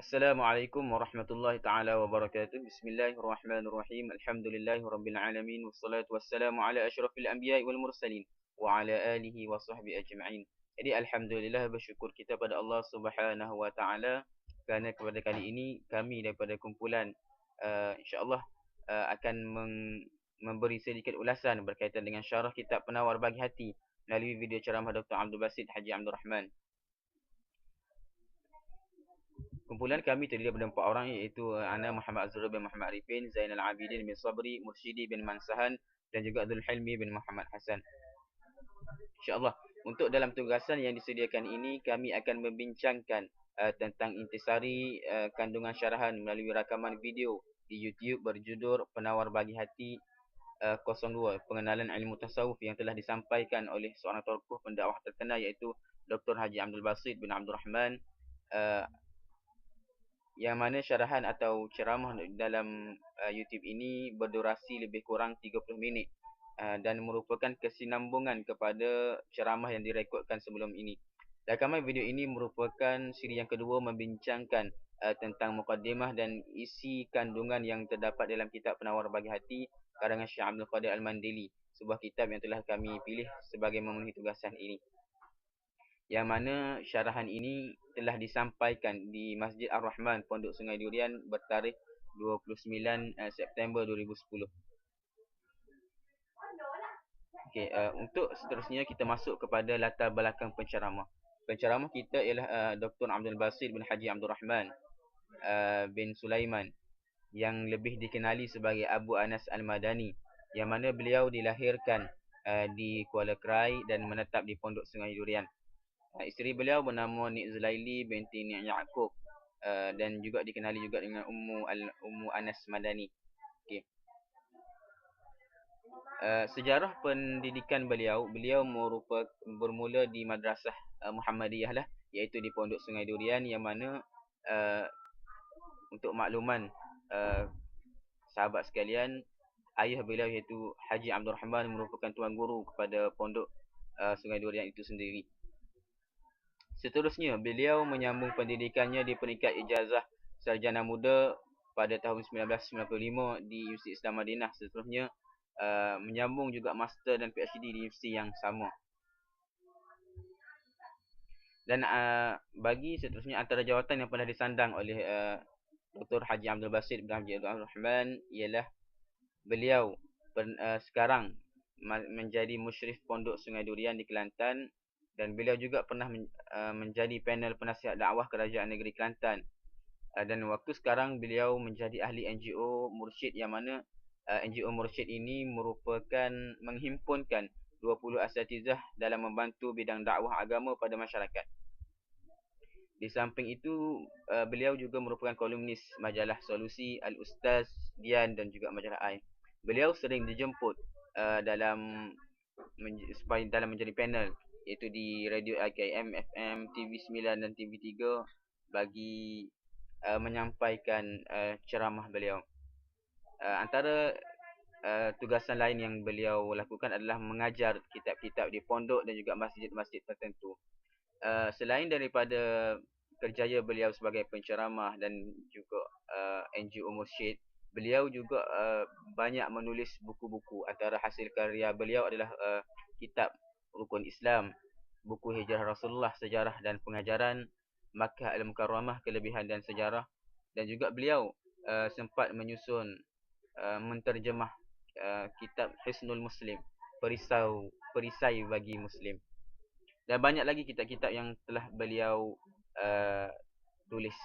Assalamualaikum warahmatullahi taala wabarakatuh. Bismillahirrahmanirrahim. Alhamdulillahirabbil alamin wassalatu wassalamu ala asyrafil anbiya'i wal mursalin wa ala alihi wa sahbihi ajma'in. Jadi alhamdulillah, bersyukur kita pada Allah Subhanahu wa taala kerana kepada kali ini kami daripada kumpulan insya-Allah akan memberi sedikit ulasan berkaitan dengan syarah kitab Penawar Bagi Hati melalui video ceramah Dr. Abdul Basit Haji Abdul Rahman. Kumpulan kami terdiri daripada 4 orang, iaitu ana Muhammad Azrul bin Muhammad Arifin, Zainal Abidin bin Sabri, Mursyidi bin Mansahan dan juga Abdul Hilmi bin Muhammad Hasan. InsyaAllah, untuk dalam tugasan yang disediakan ini, kami akan membincangkan tentang intisari kandungan syarahan melalui rakaman video di YouTube berjudul Penawar Bagi Hati 02, Pengenalan Ilmu Tasawuf, yang telah disampaikan oleh seorang tokoh pendakwah terkenal, iaitu Dr. Haji Abdul Basit bin Abdul Rahman, yang mana syarahan atau ceramah dalam YouTube ini berdurasi lebih kurang 30 minit dan merupakan kesinambungan kepada ceramah yang direkodkan sebelum ini. Rakaman video ini merupakan siri yang kedua membincangkan tentang mukaddimah dan isi kandungan yang terdapat dalam kitab Penawar Bagi Hati karangan Syekh Abdul Qadir Al-Mandili, sebuah kitab yang telah kami pilih sebagai memenuhi tugasan ini, yang mana syarahan ini telah disampaikan di Masjid Ar-Rahman, Pondok Sungai Durian bertarikh 29 September 2010. Okey, untuk seterusnya kita masuk kepada latar belakang penceramah. Penceramah kita ialah Dr. Abdul Basit bin Haji Abdul Rahman bin Sulaiman, yang lebih dikenali sebagai Abu Anas Al-Madani, yang mana beliau dilahirkan di Kuala Krai dan menetap di Pondok Sungai Durian. Isteri beliau bernama Nik Zulaili binti Nik Ya'qub dan juga dikenali juga dengan Ummu Anas Madani. Okay. Sejarah pendidikan beliau bermula di Madrasah Muhammadiyah lah, iaitu di Pondok Sungai Durian, yang mana untuk makluman sahabat sekalian, ayah beliau iaitu Haji Abdul Rahman merupakan tuan guru kepada Pondok Sungai Durian itu sendiri. Seterusnya, beliau menyambung pendidikannya di peringkat ijazah sarjana muda pada tahun 1995 di Universiti Islam Madinah. Seterusnya, menyambung juga master dan PhD di universiti yang sama. Dan bagi seterusnya, antara jawatan yang pernah disandang oleh Dr. Haji Abdul Basit bin Haji Abdul Rahman ialah beliau sekarang menjadi musyrif Pondok Sungai Durian di Kelantan, dan beliau juga pernah menjadi panel penasihat dakwah Kerajaan Negeri Kelantan. Dan waktu sekarang beliau menjadi ahli NGO Mursyid, yang mana NGO Mursyid ini merupakan menghimpunkan 20 asatizah dalam membantu bidang dakwah agama pada masyarakat. Di samping itu, beliau juga merupakan kolumnis majalah Solusi, Al-Ustaz, Dian dan juga majalah Ai. Beliau sering dijemput dalam menjadi panel, iaitu di Radio IKM, FM, TV9 dan TV3 bagi menyampaikan ceramah beliau. Antara tugasan lain yang beliau lakukan adalah mengajar kitab-kitab di pondok dan juga masjid-masjid tertentu. Selain daripada kerjaya beliau sebagai penceramah dan juga NGO Mursyid, beliau juga banyak menulis buku-buku. Antara hasil karya beliau adalah kitab Rukun Islam, buku Hijrah Rasulullah, Sejarah dan Pengajaran, Makkah Al-Mukarramah, Kelebihan dan Sejarah, dan juga beliau sempat menyusun menterjemah kitab Hisnul Muslim, perisai bagi Muslim, dan banyak lagi kitab-kitab yang telah beliau tulis.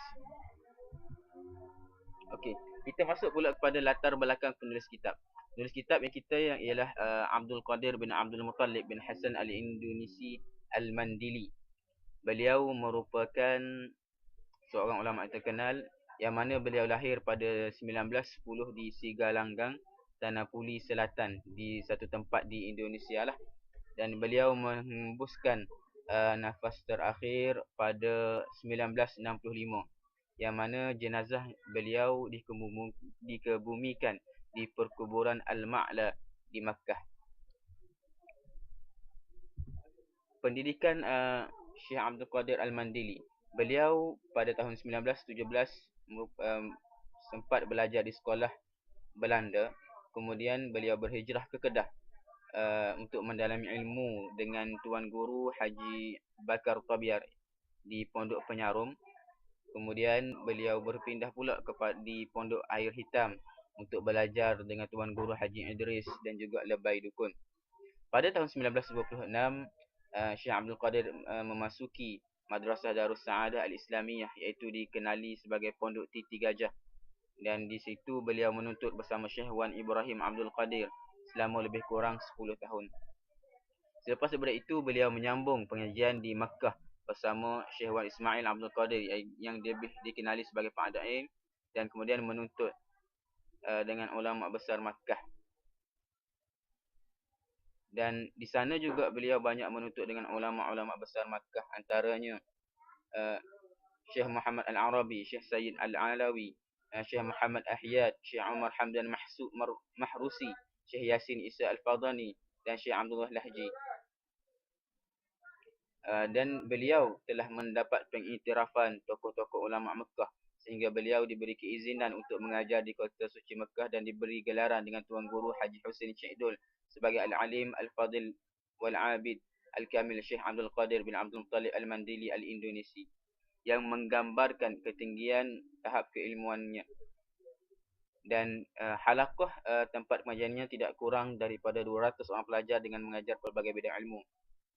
Okey, kita masuk pula kepada latar belakang penulis kitab. Penulis kitab yang kita ialah Abdul Qadir bin Abdul Muttalib bin Hasan Al-Indonesi Al-Mandili. Beliau merupakan seorang ulama terkenal, yang mana beliau lahir pada 1910 di Sigalanggang, Tanah Puli Selatan, di satu tempat di Indonesia lah. Dan beliau menghembuskan nafas terakhir pada 1965, yang mana jenazah beliau dikebumikan di perkuburan Al-Ma'la di Makkah. Pendidikan Syekh Abdul Qadir Al-Mandili. Beliau pada tahun 1917 sempat belajar di sekolah Belanda. Kemudian beliau berhijrah ke Kedah untuk mendalami ilmu dengan Tuan Guru Haji Bakar Tabiar di Pondok Penyarum. Kemudian beliau berpindah pula di Pondok Air Hitam untuk belajar dengan Tuan Guru Haji Idris dan juga Lebay Dukun. Pada tahun 1926, Syekh Abdul Qadir memasuki Madrasah Darus Saadah Al-Islamiyah, iaitu dikenali sebagai Pondok Titi Gajah. Dan di situ beliau menuntut bersama Syekh Wan Ibrahim Abdul Qadir selama lebih kurang 10 tahun. Selepas daripada itu, beliau menyambung pengajian di Makkah bersama Syekh Wan Ismail Abdul Qadir yang lebih dikenali sebagai Pak Adaim, dan kemudian menuntut dengan ulama besar Makkah. Dan di sana juga beliau banyak menuntut dengan ulama-ulama besar Makkah, antaranya Syekh Muhammad Al-Arabi, Syekh Sayyid Al-Alawi, Syekh Muhammad Ahyad, Syekh Umar Hamdan Mahrusi, Syekh Yasin Isa Al-Fadani dan Syekh Abdullah Lahji. Dan beliau telah mendapat pengiktirafan tokoh-tokoh ulama Mekah, sehingga beliau diberi keizinan untuk mengajar di kota suci Mekah dan diberi gelaran dengan Tuan Guru Haji Husin Syekhdul sebagai Al-Alim Al-Fadil Wal-Abid Al-Kamil Syekh Abdul Qadir bin Abdul Muttalib Al-Mandili Al-Indonesi, yang menggambarkan ketinggian tahap keilmuannya. Dan halaqah tempat pengajiannya tidak kurang daripada 200 orang pelajar dengan mengajar pelbagai bidang ilmu.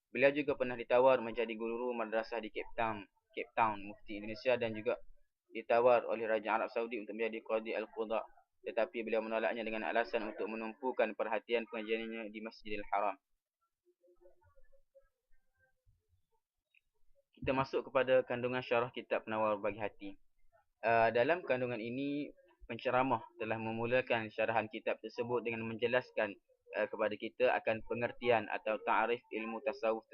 Beliau juga pernah ditawar menjadi guru madrasah di Cape Town, Mufti Indonesia, dan juga ditawar oleh Raja Arab Saudi untuk menjadi Qadi Al-Qudha, tetapi beliau menolaknya dengan alasan untuk menumpukan perhatian pengajiannya di Masjidil Haram. Kita masuk kepada kandungan syarah kitab Penawar Bagi Hati. Dalam kandungan ini, penceramah telah memulakan syarahan kitab tersebut dengan menjelaskan kepada kita akan pengertian atau ta'arif ilmu tasawuf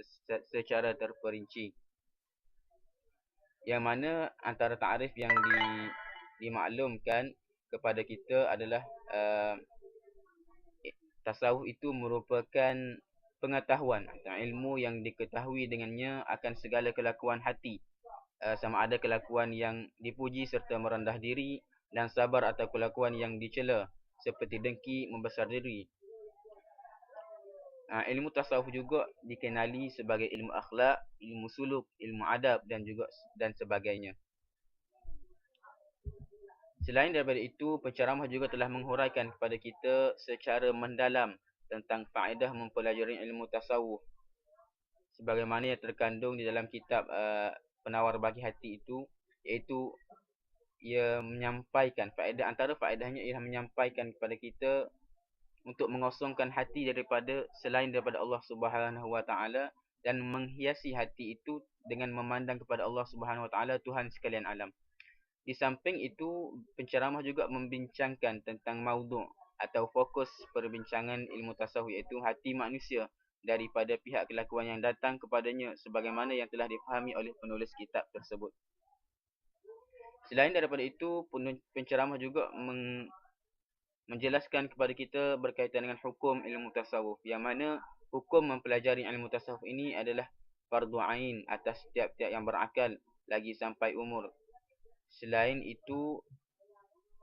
secara terperinci. Yang mana antara ta'arif yang dimaklumkan kepada kita adalah tasawuf itu merupakan pengetahuan atau ilmu yang diketahui dengannya akan segala kelakuan hati, sama ada kelakuan yang dipuji serta merendah diri, dan sabar atau kelakuan yang dicela seperti dengki, membesar diri. Ilmu tasawuf juga dikenali sebagai ilmu akhlak, ilmu suluk, ilmu adab dan sebagainya. Selain daripada itu, penceramah juga telah menghuraikan kepada kita secara mendalam tentang faedah mempelajari ilmu tasawuf, sebagaimana yang terkandung di dalam kitab Penawar Bagi Hati itu, iaitu ia menyampaikan antara faedahnya ialah menyampaikan kepada kita untuk mengosongkan hati selain daripada Allah Subhanahu Wa Taala, dan menghiasi hati itu dengan memandang kepada Allah Subhanahu Wa Taala, Tuhan sekalian alam. Di samping itu, penceramah juga membincangkan tentang maudhu' atau fokus perbincangan ilmu tasawuf, iaitu hati manusia daripada pihak kelakuan yang datang kepadanya, sebagaimana yang telah difahami oleh penulis kitab tersebut. Selain daripada itu, penceramah juga menjelaskan kepada kita berkaitan dengan hukum ilmu tasawuf, yang mana hukum mempelajari ilmu tasawuf ini adalah fardu ain atas setiap-tiap yang berakal lagi sampai umur. Selain itu,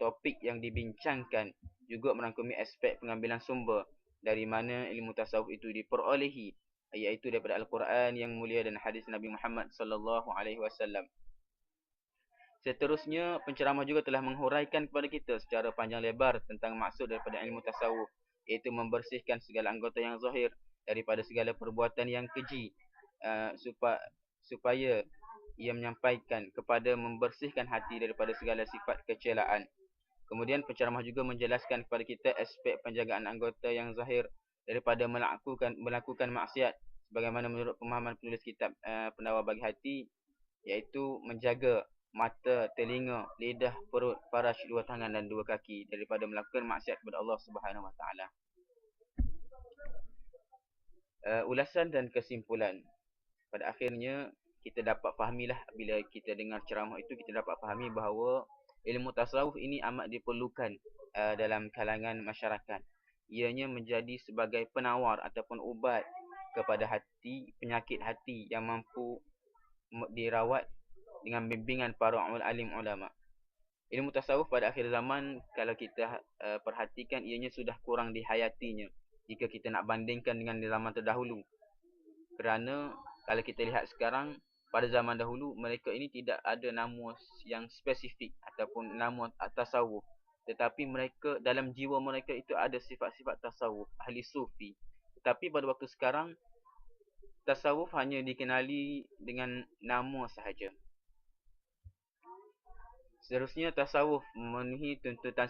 topik yang dibincangkan juga merangkumi aspek pengambilan sumber dari mana ilmu tasawuf itu diperolehi, iaitu daripada Al-Quran yang mulia dan hadis Nabi Muhammad sallallahu alaihi wasallam. Seterusnya, penceramah juga telah menghuraikan kepada kita secara panjang lebar tentang maksud daripada ilmu tasawuf, iaitu membersihkan segala anggota yang zahir daripada segala perbuatan yang keji, supaya ia menyampaikan kepada membersihkan hati daripada segala sifat kecelaan. Kemudian penceramah juga menjelaskan kepada kita aspek penjagaan anggota yang zahir daripada melakukan maksiat, sebagaimana menurut pemahaman penulis kitab Penawar Bagi Hati, iaitu menjaga mata, telinga, lidah, perut, paras, dua tangan dan dua kaki daripada melakukan maksiat kepada Allah Subhanahu Wa Taala. Ulasan dan kesimpulan. Pada akhirnya, kita dapat fahamilah, bila kita dengar ceramah itu, kita dapat fahami bahawa ilmu tasawuf ini amat diperlukan dalam kalangan masyarakat. Ianya menjadi sebagai penawar ataupun ubat kepada hati, penyakit hati yang mampu dirawat dengan bimbingan para alim ulama. Ilmu tasawuf pada akhir zaman, kalau kita perhatikan, ianya sudah kurang dihayatinya jika kita nak bandingkan dengan zaman terdahulu. Kerana kalau kita lihat sekarang, pada zaman dahulu mereka ini tidak ada nama yang spesifik ataupun nama tasawuf, tetapi mereka dalam jiwa mereka itu ada sifat-sifat tasawuf, ahli sufi. Tetapi pada waktu sekarang, tasawuf hanya dikenali dengan nama sahaja. Seterusnya, tasawuf memenuhi tuntutan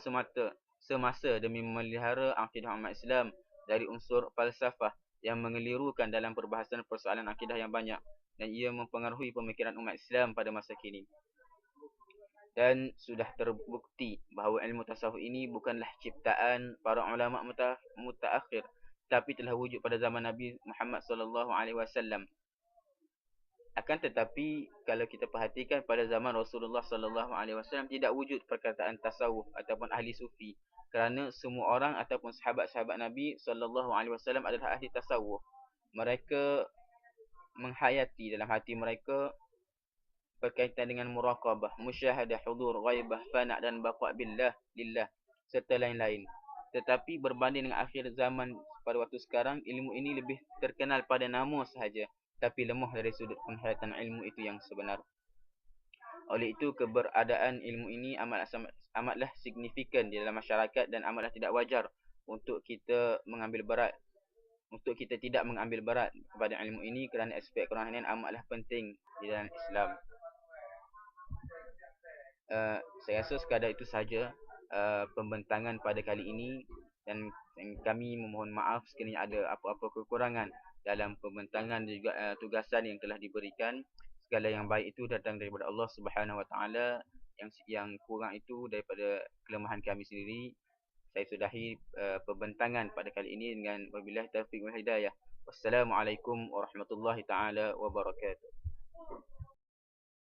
semasa demi memelihara akidah umat Islam dari unsur falsafah yang mengelirukan dalam perbahasan persoalan akidah yang banyak, dan ia mempengaruhi pemikiran umat Islam pada masa kini. Dan sudah terbukti bahawa ilmu tasawuf ini bukanlah ciptaan para ulama mutaakhir, tapi telah wujud pada zaman Nabi Muhammad sallallahu alaihi wasallam. Akan tetapi kalau kita perhatikan pada zaman Rasulullah sallallahu alaihi wasallam tidak wujud perkataan tasawuf ataupun ahli sufi, kerana semua orang ataupun sahabat-sahabat Nabi sallallahu alaihi wasallam adalah ahli tasawuf. Mereka menghayati dalam hati mereka berkaitan dengan muraqabah, musyahadah, hudur, ghaibah, fana dan baqa' billah, lillah serta lain-lain. Tetapi berbanding dengan akhir zaman pada waktu sekarang, ilmu ini lebih terkenal pada nama sahaja, tapi lemah dari sudut penghayatan ilmu itu yang sebenar. Oleh itu, keberadaan ilmu ini amatlah signifikan di dalam masyarakat dan amatlah tidak wajar untuk kita tidak mengambil berat kepada ilmu ini, kerana aspek kerohanian amatlah penting di dalam Islam. Saya rasa sekadar itu saja pembentangan pada kali ini, dan kami memohon maaf sekiranya ada apa-apa kekurangan dalam pembentangan dan juga tugasan yang telah diberikan. Segala yang baik itu datang daripada Allah Subhanahu Wa Taala, yang kurang itu daripada kelemahan kami sendiri. Saya sudahi pembentangan pada kali ini dengan wabillahi taufiq wal hidayah. Wassalamualaikum warahmatullahi taala wabarakatuh.